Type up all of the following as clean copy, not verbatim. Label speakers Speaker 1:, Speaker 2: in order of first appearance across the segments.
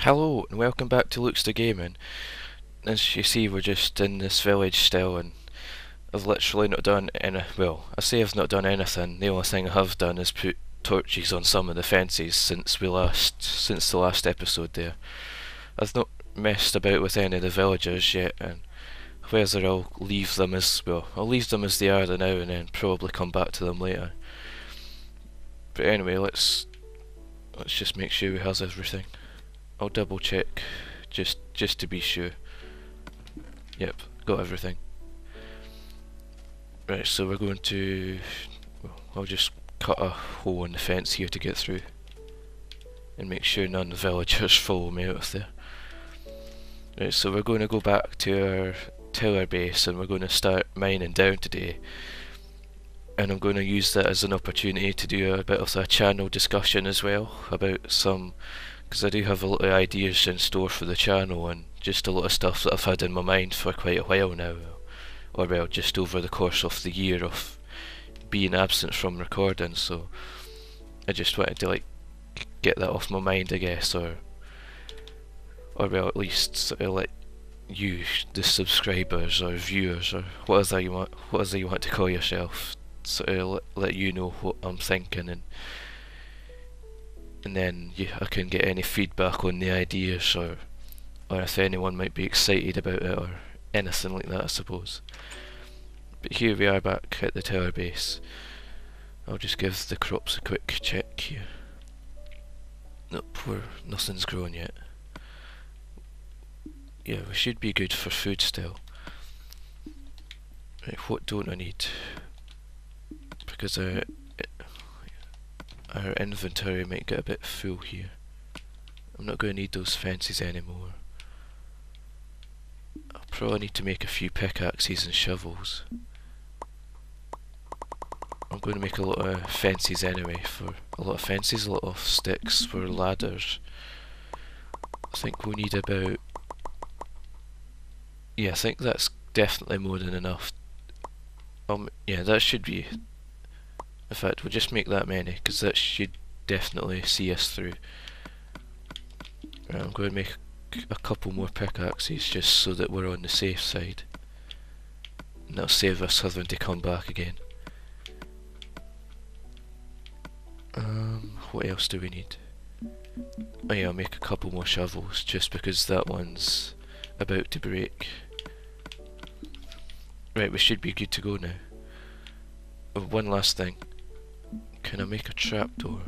Speaker 1: Hello and welcome back to Lukester Gaming. As you see, we're just in this village still, and I've literally not done any. Well, I say I've not done anything. The only thing I have done is put torches on some of the fences since the last episode. There, I've not messed about with any of the villagers yet, and whether I'll leave them as well, I'll leave them as they are now, and then probably come back to them later. But anyway, let's just make sure we has everything. I'll double check just to be sure. Yep, got everything. Right, so we're going to, well, I'll just cut a hole in the fence here to get through and make sure none of the villagers follow me out of there. Right, so we're going to go back to our tower base and we're going to start mining down today, and I'm going to use that as an opportunity to do a bit of a channel discussion as well about some, because I do have a lot of ideas in store for the channel and just a lot of stuff that I've had in my mind for quite a while now, or well, just over the course of the year of being absent from recording. So I just wanted to get that off my mind, I guess, or well, at least sort of let you, the subscribers or viewers or whatever you want to call yourself, sort of let you know what I'm thinking, and then I can get any feedback on the ideas, or if anyone might be excited about it or anything like that, I suppose. But here we are back at the tower base. I'll just give the crops a quick check here. Nope, nothing's grown yet. Yeah, we should be good for food still. Right, what don't I need? Because our inventory might get a bit full here. I'm not going to need those fences anymore. I'll probably need to make a few pickaxes and shovels. I'm going to make a lot of fences anyway, a lot of sticks for ladders. I think we'll need about, yeah, I think that's definitely more than enough. Yeah, that should be, in fact we'll just make that many, because that should definitely see us through. Right, I'm going to make a couple more pickaxes just so that we're on the safe side, and that'll save us having to come back again. What else do we need? Oh yeah, I'll make a couple more shovels just because that one's about to break. Right, we should be good to go now. Oh, one last thing. Can I make a trapdoor?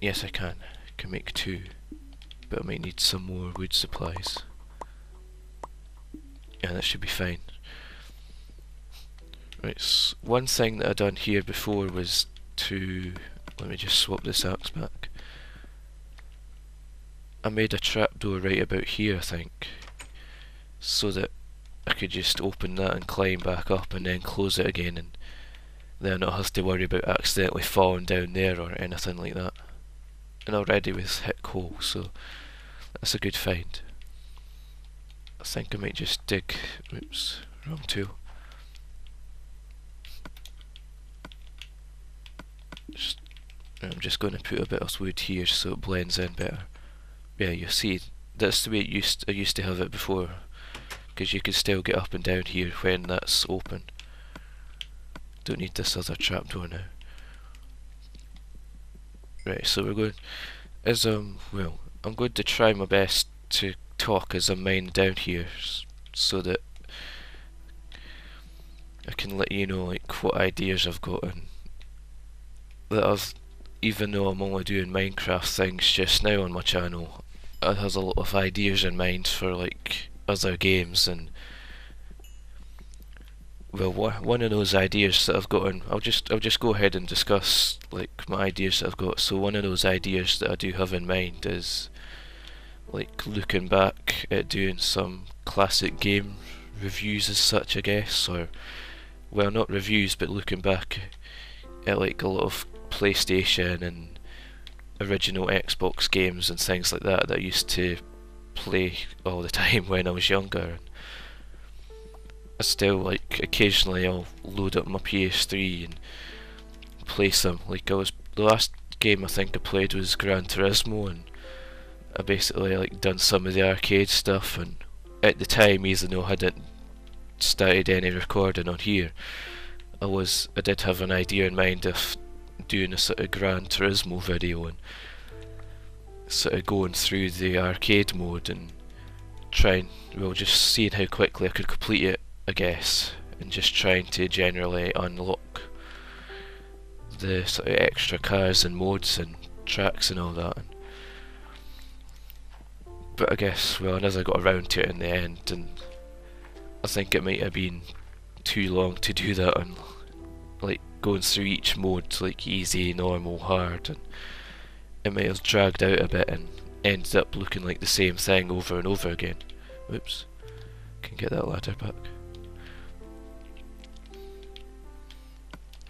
Speaker 1: Yes, I can. I can make two, but I might need some more wood supplies. Yeah, that should be fine. Right, so one thing that I done here before was to, let me just swap this axe back. I made a trapdoor right about here, I think, so that I could just open that and climb back up and then close it again, and then not have to worry about accidentally falling down there or anything like that. And already we've hit coal, so that's a good find. I think I might just dig, oops, wrong tool. I'm just going to put a bit of wood here so it blends in better. Yeah, you see, that's the way I used to have it before, because you can still get up and down here when that's open. Don't need this other trapdoor now. Right, so we're going, well, I'm going to try my best to talk as I'm mining down here, so that I can let you know what ideas I've got, and that even though I'm only doing Minecraft things just now on my channel, I have a lot of ideas in mind for other games. And well, one of those ideas that I've got, and I'll just go ahead and discuss my ideas that I've got. So one of those ideas that I do have in mind is looking back at doing some classic game reviews as such, I guess, or well, not reviews, but looking back at a lot of PlayStation and original Xbox games and things like that I used to play all the time when I was younger. I still occasionally I'll load up my PS3 and play some. I was the last game I think I played was Gran Turismo, and I basically like done some of the arcade stuff, and at the time, even though I hadn't started any recording on here, I did have an idea in mind of doing a sort of Gran Turismo video and sort of going through the arcade mode and just seeing how quickly I could complete it, I guess, and just trying to generally unlock the sort of extra cars and modes and tracks and all that. But I guess, well, I never got around to it in the end, and I think it might have been too long to do that on like going through each mode, like easy, normal, hard, and it might have dragged out a bit and ended up looking like the same thing over and over again. Whoops, can get that ladder back.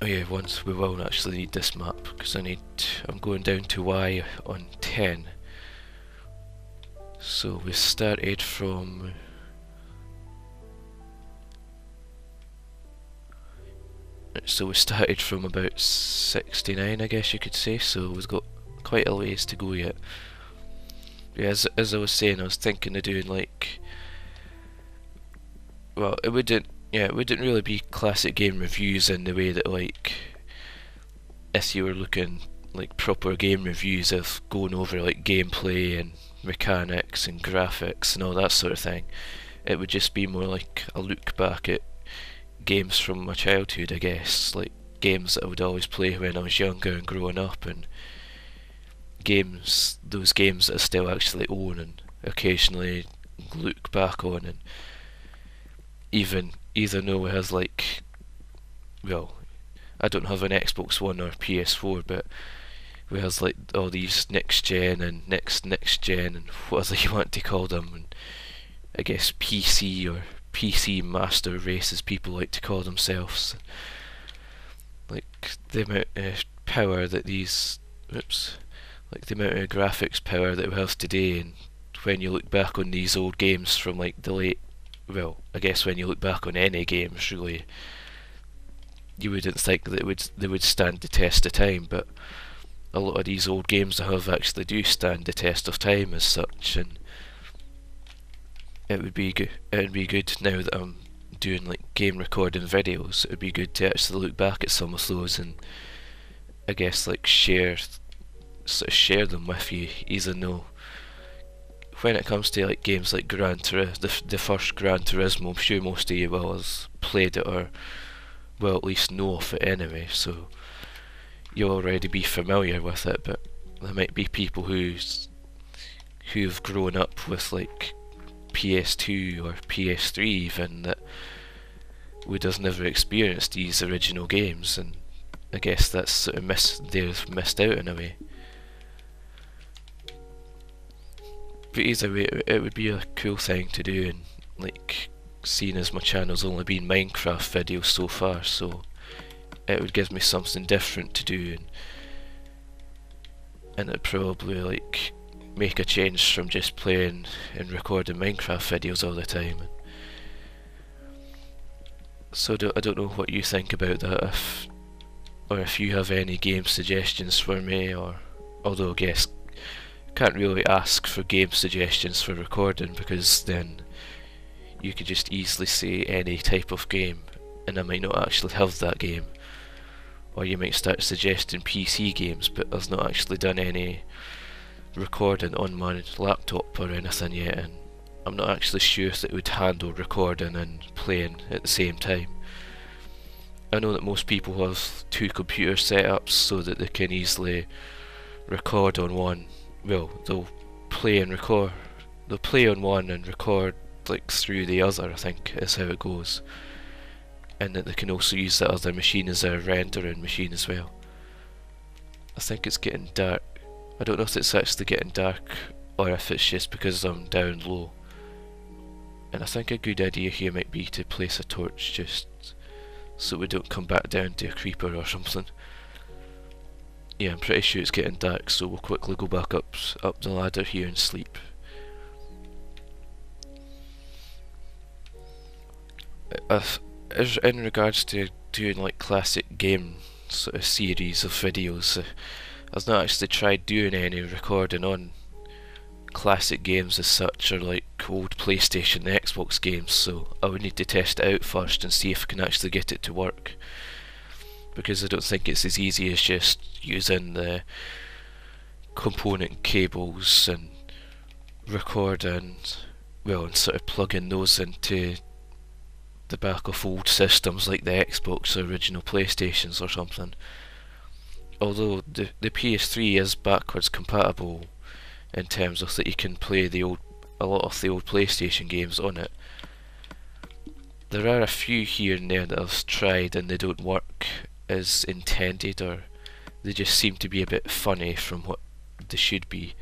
Speaker 1: Oh yeah, once we will actually need this map, because I'm going down to Y on 10. So we started from about 69, I guess you could say, so we've got quite a ways to go yet. Yeah, as I was saying, I was thinking of doing like, well, it wouldn't really be classic game reviews in the way that, like, if you were looking like proper game reviews of going over like gameplay and mechanics and graphics and all that sort of thing. It would just be more like a look back at games from my childhood, I guess, like games that I would always play when I was younger and growing up, and those games that I still actually own and occasionally look back on. And even though it has like, well, I don't have an Xbox One or PS4, but we has like all these next gen and next gen and whatever you want to call them, and I guess PC or PC master race as people like to call themselves. Like the amount of power that like the amount of graphics power that we have today, and when you look back on these old games from like the late, well, I guess when you look back on any games really, you wouldn't think that they would stand the test of time, but a lot of these old games I have actually do stand the test of time as such, and it would be good now that I'm doing like game recording videos. It would be good to actually look back at some of those and I guess like share them with you, even though when it comes to like games like the first Gran Turismo, I'm sure most of you will have played it or will at least know of it anyway, so you'll already be familiar with it. But there might be people who've grown up with like PS2 or PS3 even, that would have never experienced these original games, and I guess that's sort of they've missed out in a way. But either way, it would be a cool thing to do, and like, seeing as my channel's only been Minecraft videos so far, so it would give me something different to do, and it'd probably like make a change from just playing and recording Minecraft videos all the time. So I don't know what you think about that, or if you have any game suggestions for me, or although I guess can't really ask for game suggestions for recording, because then you could just easily say any type of game and I might not actually have that game, or you might start suggesting PC games, but I've not actually done any recording on my laptop or anything yet, and I'm not actually sure if it would handle recording and playing at the same time. I know that most people have two computer setups so that they can easily record on one. Well, they'll play on one and record like through the other, I think is how it goes, and that they can also use that other machine as a rendering machine as well. I think it's getting dark. I don't know if it's actually getting dark or if it's just because I'm down low, and I think a good idea here might be to place a torch just so we don't come back down to a creeper or something. Yeah, I'm pretty sure it's getting dark, so we'll quickly go back up the ladder here and sleep. In regards to doing like classic game sort of series of videos. I've not actually tried doing any recording on classic games as such, or like old PlayStation and Xbox games, so I would need to test it out first and see if I can actually get it to work, because I don't think it's as easy as just using the component cables and recording, well, and sort of plugging those into the back of old systems like the Xbox or original PlayStations or something. Although the PS3 is backwards compatible in terms of that you can play a lot of the old PlayStation games on it. There are a few here and there that I've tried and they don't work as intended, or they just seem to be a bit funny from what they should be.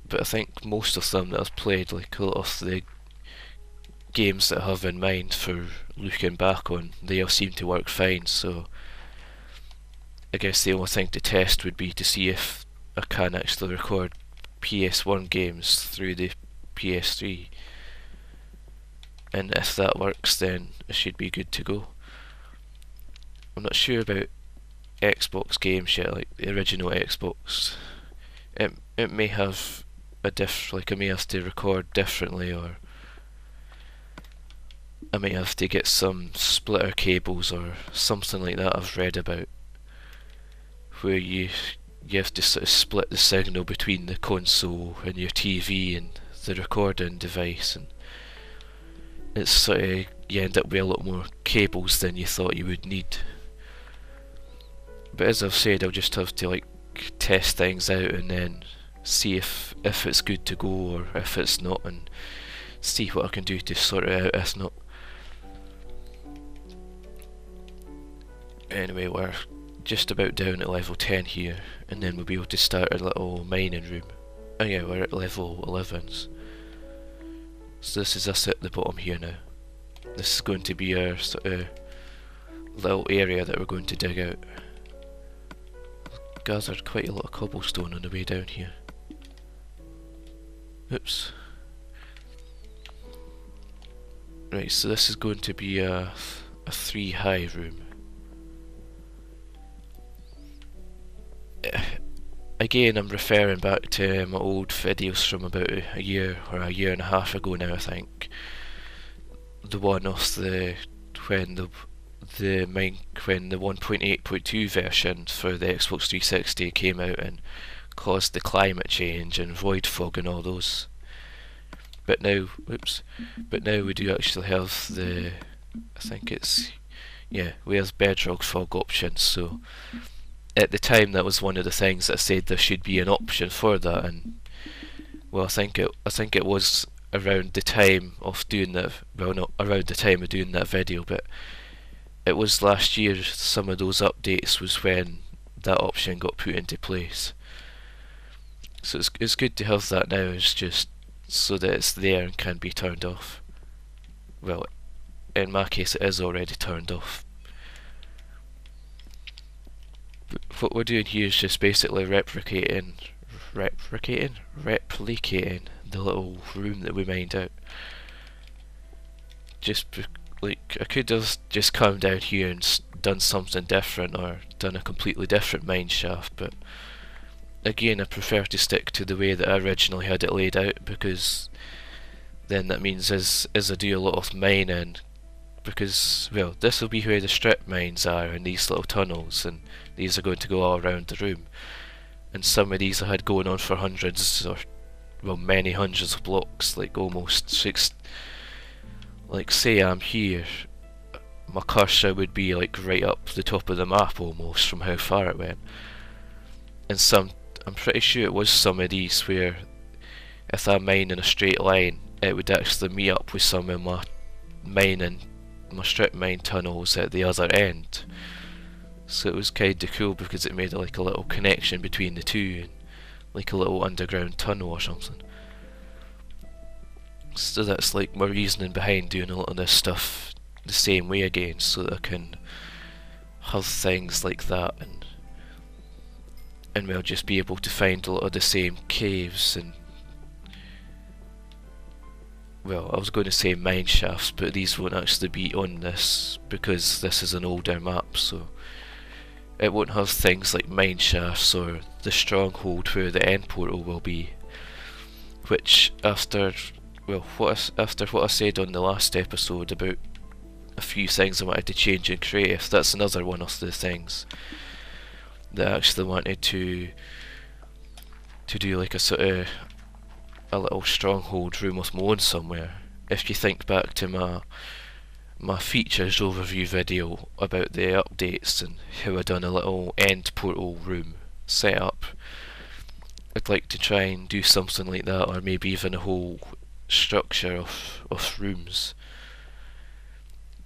Speaker 1: But I think most of them that I've played, like a lot of the games that I have in mind for looking back on, they all seem to work fine, so I guess the only thing to test would be to see if I can actually record PS1 games through the PS3, and if that works then it should be good to go. I'm not sure about Xbox games yet, like the original Xbox. It may have a like I may have to record differently, or I may have to get some splitter cables or something like that I've read about, where you have to sort of split the signal between the console and your TV and the recording device, and it's sort of, you end up with a lot more cables than you thought you would need. But as I've said, I'll just have to like test things out and then see if it's good to go or if it's not, and see what I can do to sort it out if not. Anyway, we're just about down at level 10 here, and then we'll be able to start our little mining room. Oh yeah, we're at level 11s. So this is us at the bottom here now. This is going to be our sort of little area that we're going to dig out. Gathered quite a lot of cobblestone on the way down here. Oops. Right, so this is going to be a 3 high room. Again, I'm referring back to my old videos from about a year or a year and a half ago now, I think. The one of when the 1.8.2 version for the Xbox 360 came out and caused the climate change and void fog and all those. But now, we do actually have the, I think it's, yeah, we have bedrock fog options, so at the time that was one of the things that I said there should be an option for that, and well, I think it was around the time of doing that, well, not around the time of doing that video, but it was last year. Some of those updates was when that option got put into place. So it's good to have that now. It's just so that it's there and can be turned off. Well, in my case, it is already turned off. But what we're doing here is just basically replicating the little room that we mined out. Like, I could have just come down here and done something different, or done a completely different mineshaft, but again, I prefer to stick to the way that I originally had it laid out, because then that means as I do a lot of mining, because, well, this will be where the strip mines are, and these little tunnels, and these are going to go all around the room, and some of these I had going on for hundreds, or well, many hundreds of blocks, like almost 6. Like, say I'm here, my cursor would be like right up the top of the map almost from how far it went. And I'm pretty sure it was some of these where if I mine in a straight line, it would actually meet up with some of my strip mine tunnels at the other end. So it was kinda cool because it made like a little connection between the two, and like a little underground tunnel or something. So that's like my reasoning behind doing a lot of this stuff the same way again, so that I can have things like that, and we'll just be able to find a lot of the same caves and well, I was going to say Mineshafts, but these won't actually be on this because this is an older map, so it won't have things like Mineshafts or the stronghold where the end portal will be, which after what I said on the last episode about a few things I wanted to change in creative, that's another one of the things that I actually wanted to do, like a sort of a little stronghold room of my own somewhere. If you think back to my features overview video about the updates and how I done a little end portal room setup, I'd like to try and do something like that, or maybe even a whole structure of rooms,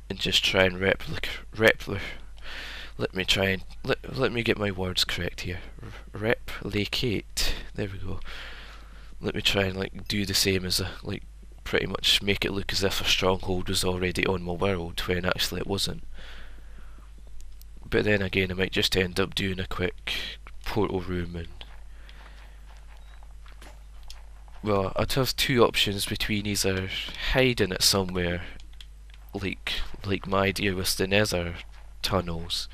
Speaker 1: and just try and let me get my words correct here. Replicate. There we go. Let me try and like do the same as like pretty much make it look as if a stronghold was already on my world when actually it wasn't. But then again, I might just end up doing a quick portal room, and well, I'd have two options between either hiding it somewhere, like my idea with the Nether tunnels,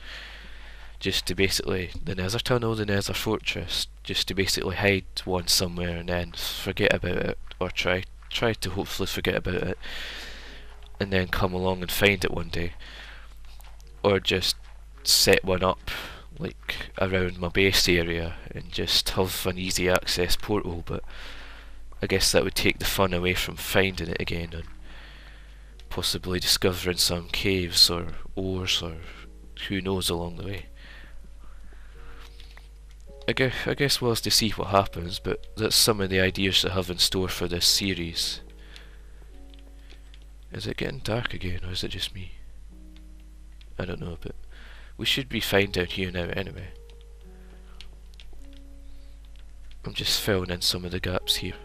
Speaker 1: just to basically the Nether fortress, just to basically hide one somewhere and then forget about it, or try to hopefully forget about it, and then come along and find it one day, or just set one up like around my base area and just have an easy access portal. But I guess that would take the fun away from finding it again and possibly discovering some caves or ores or who knows along the way. I guess we'll have to see what happens, but that's some of the ideas I have in store for this series. Is it getting dark again, or is it just me? I don't know, but we should be fine down here now anyway. I'm just filling in some of the gaps here.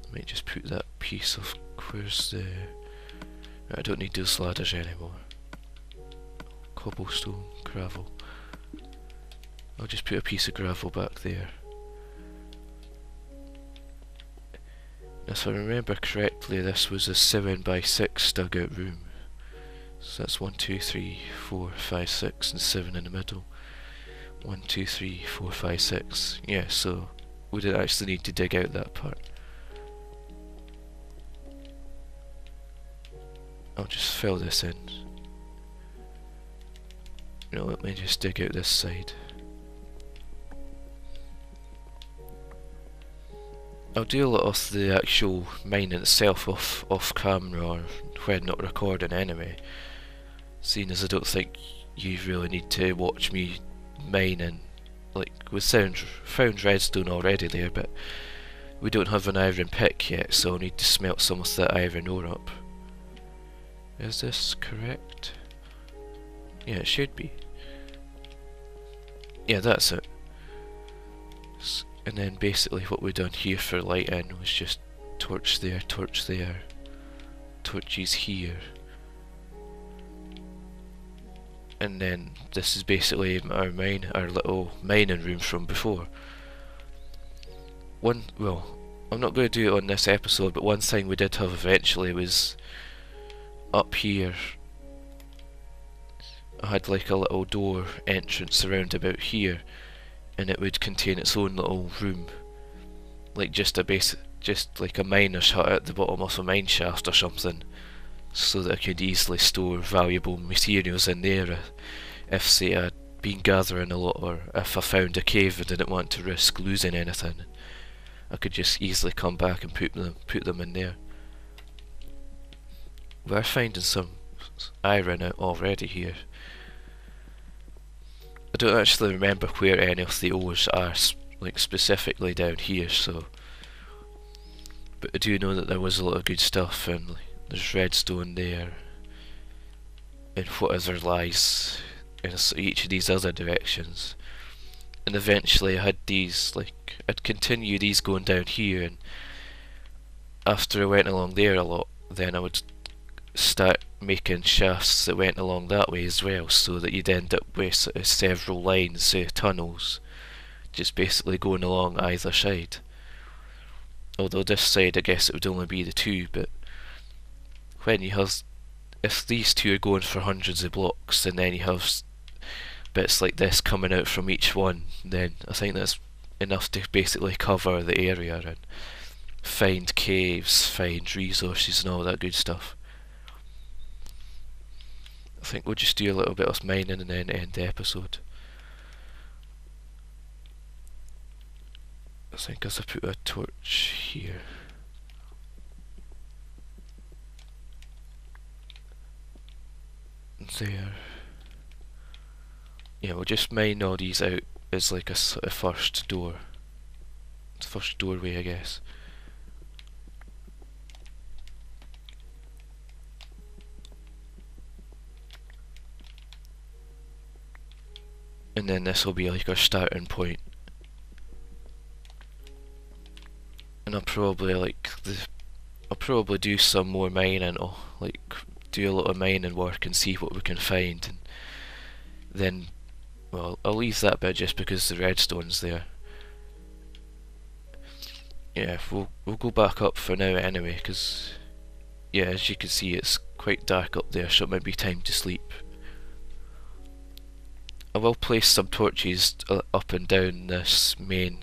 Speaker 1: I might just put that piece of... where's the... I don't need those ladders anymore. Cobblestone, gravel. I'll just put a piece of gravel back there. If I remember correctly, this was a 7x6 dugout room. So that's 1, 2, 3, 4, 5, 6 and 7 in the middle. 1, 2, 3, 4, 5, 6. Yeah, so we didn't actually need to dig out that part. I'll just fill this in. You know, let me just dig out this side. I'll do a lot of the actual mining itself off camera, or when not recording anyway, seeing as I don't think you really need to watch me mining. Like, we found redstone already there, but we don't have an iron pick yet, so I'll need to smelt some of that iron ore up. Is this correct? Yeah, it should be. Yeah, that's it. And then basically what we've done here for lighting was just torch there, torches here. And then this is basically our little mining room from before. Well, I'm not going to do it on this episode, but one thing we did have eventually was up here. I had like a little door entrance around about here, and it would contain its own little room, like just like a miner's hut at the bottom of a mineshaft or something, so that I could easily store valuable materials in there if say I'd been gathering a lot, or if I found a cave and didn't want to risk losing anything, I could just easily come back and put them in there. We're finding some iron out already here. I don't actually remember where any of the ores are, like specifically down here, so... But I do know that there was a lot of good stuff, and like, there's redstone there, and whatever lies in each of these other directions. And eventually I had these, like, I'd continue these going down here, and after I went along there a lot, then I would start making shafts that went along that way as well, so that you'd end up with sort of several lines of tunnels just basically going along either side. Although this side I guess it would only be the two, but when you have, if these two are going for hundreds of blocks and then you have bits like this coming out from each one, then I think that's enough to basically cover the area and find caves, find resources and all that good stuff. I think we'll just do a little bit of mining and then end the episode. I think as I put a torch here. There. Yeah, we'll just mine all these out as like a sort of first door. First doorway, I guess. And then this will be like our starting point. And I'll probably do some more mining, or like do a lot of mining work and see what we can find, and then, well, I'll leave that bit just because the redstone's there. Yeah, we'll go back up for now anyway, because yeah, as you can see it's quite dark up there, so it might be time to sleep. I will place some torches up and down this main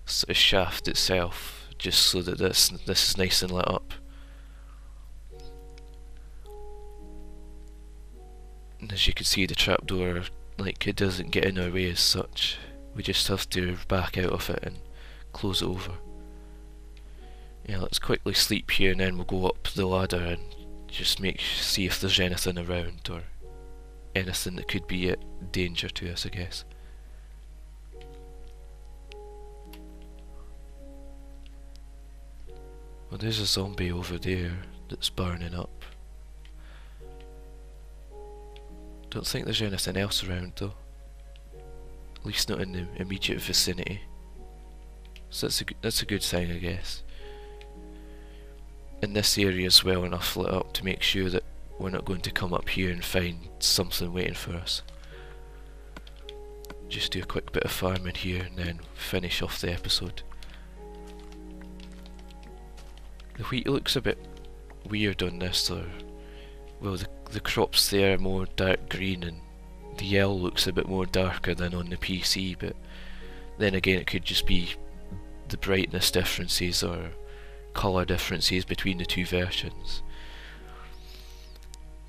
Speaker 1: sort of shaft itself, just so that this is nice and lit up. And as you can see, the trapdoor, like, it doesn't get in our way as such. We just have to back out of it and close it over. Yeah, let's quickly sleep here and then we'll go up the ladder and just see if there's anything around, or anything that could be a danger to us, I guess. Well, there's a zombie over there that's burning up. Don't think there's anything else around though. At least not in the immediate vicinity. So that's a good sign, I guess. And this area is well enough lit up to make sure that we're not going to come up here and find something waiting for us. Just do a quick bit of farming here and then finish off the episode. The wheat looks a bit weird on this, or, well, the crops there are more dark green and the yellow looks a bit more darker than on the PC, but then again it could just be the brightness differences or colour differences between the two versions.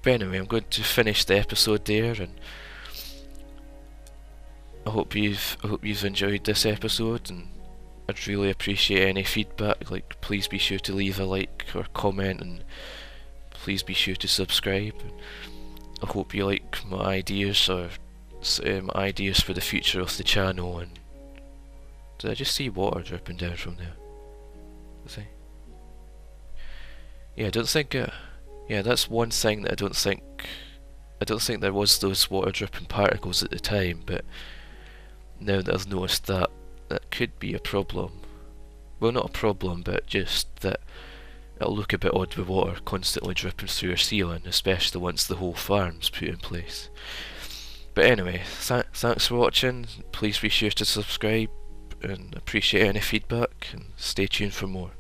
Speaker 1: But anyway, I'm going to finish the episode there, and I hope you've enjoyed this episode, and I'd really appreciate any feedback. Like, please be sure to leave a like or comment, and please be sure to subscribe. I hope you like my ideas, or my ideas for the future of the channel. And did I just see water dripping down from there? See? Yeah, I don't think. Yeah, that's one thing that I don't think there was those water dripping particles at the time, but now that I've noticed that, that could be a problem. Well, not a problem, but just that it'll look a bit odd with water constantly dripping through our ceiling, especially once the whole farm's put in place. But anyway, thanks for watching. Please be sure to subscribe, and appreciate any feedback, and stay tuned for more.